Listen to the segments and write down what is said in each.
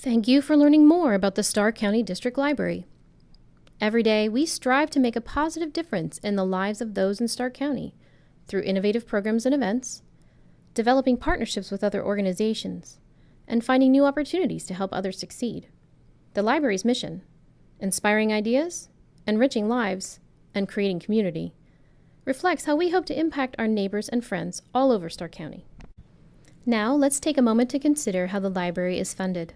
Thank you for learning more about the Stark County District Library. Every day, we strive to make a positive difference in the lives of those in Stark County through innovative programs and events, developing partnerships with other organizations, and finding new opportunities to help others succeed. The library's mission, inspiring ideas, enriching lives, and creating community, reflects how we hope to impact our neighbors and friends all over Stark County. Now, let's take a moment to consider how the library is funded.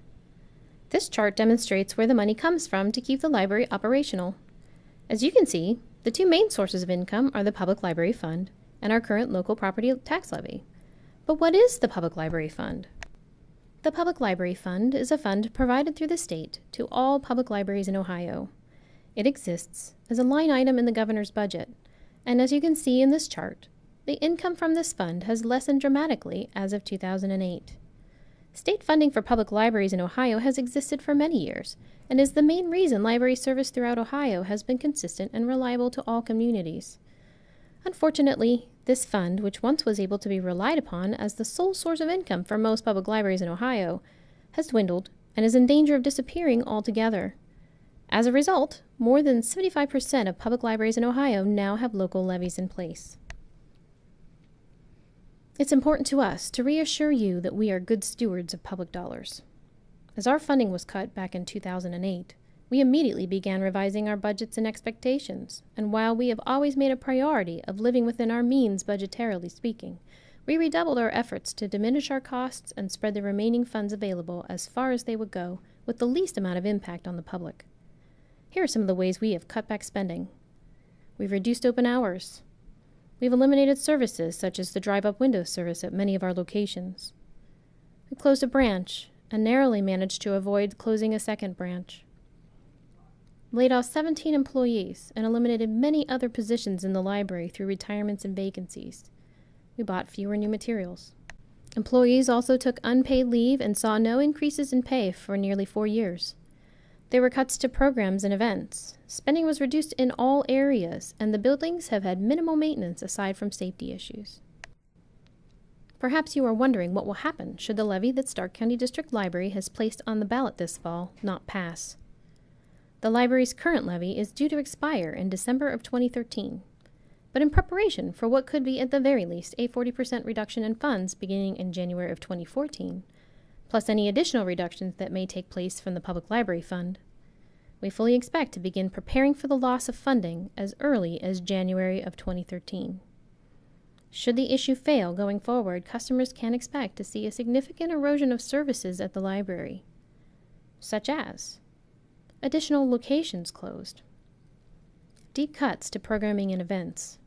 This chart demonstrates where the money comes from to keep the library operational. As you can see, the two main sources of income are the Public Library Fund and our current local property tax levy. But what is the Public Library Fund? The Public Library Fund is a fund provided through the state to all public libraries in Ohio. It exists as a line item in the governor's budget, and as you can see in this chart, the income from this fund has lessened dramatically as of 2008. State funding for public libraries in Ohio has existed for many years and is the main reason library service throughout Ohio has been consistent and reliable to all communities. Unfortunately, this fund, which once was able to be relied upon as the sole source of income for most public libraries in Ohio, has dwindled and is in danger of disappearing altogether. As a result, more than 75% of public libraries in Ohio now have local levies in place. It's important to us to reassure you that we are good stewards of public dollars. As our funding was cut back in 2008, we immediately began revising our budgets and expectations, and while we have always made a priority of living within our means budgetarily speaking, we redoubled our efforts to diminish our costs and spread the remaining funds available as far as they would go with the least amount of impact on the public. Here are some of the ways we have cut back spending. We've reduced open hours. We've eliminated services such as the drive-up window service at many of our locations. We closed a branch and narrowly managed to avoid closing a second branch. Laid off 17 employees and eliminated many other positions in the library through retirements and vacancies. We bought fewer new materials. Employees also took unpaid leave and saw no increases in pay for nearly 4 years. There were cuts to programs and events. Spending was reduced in all areas, and the buildings have had minimal maintenance aside from safety issues. Perhaps you are wondering what will happen should the levy that Stark County District Library has placed on the ballot this fall not pass. The library's current levy is due to expire in December of 2013, but in preparation for what could be at the very least a 40% reduction in funds beginning in January of 2014, plus any additional reductions that may take place from the Public Library Fund, we fully expect to begin preparing for the loss of funding as early as January of 2013. Should the issue fail going forward, customers can expect to see a significant erosion of services at the library, such as additional locations closed, deep cuts to programming and events,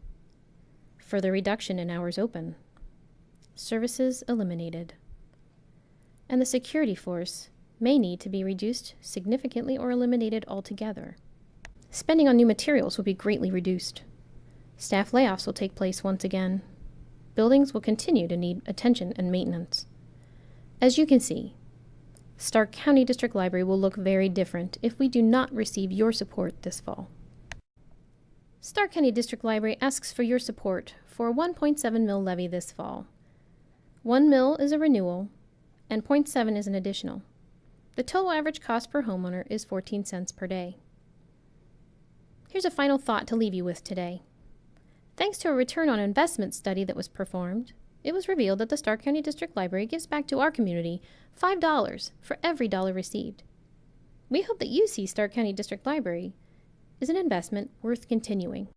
further reduction in hours open, services eliminated, and the security force may need to be reduced significantly or eliminated altogether. Spending on new materials will be greatly reduced. Staff layoffs will take place once again. Buildings will continue to need attention and maintenance. As you can see, Stark County District Library will look very different if we do not receive your support this fall. Stark County District Library asks for your support for a 1.7 mil levy this fall. 1 mil is a renewal, and 0.7 is an additional. The total average cost per homeowner is 14 cents per day. Here's a final thought to leave you with today. Thanks to a return on investment study that was performed, it was revealed that the Stark County District Library gives back to our community $5 for every dollar received. We hope that you see Stark County District Library is an investment worth continuing.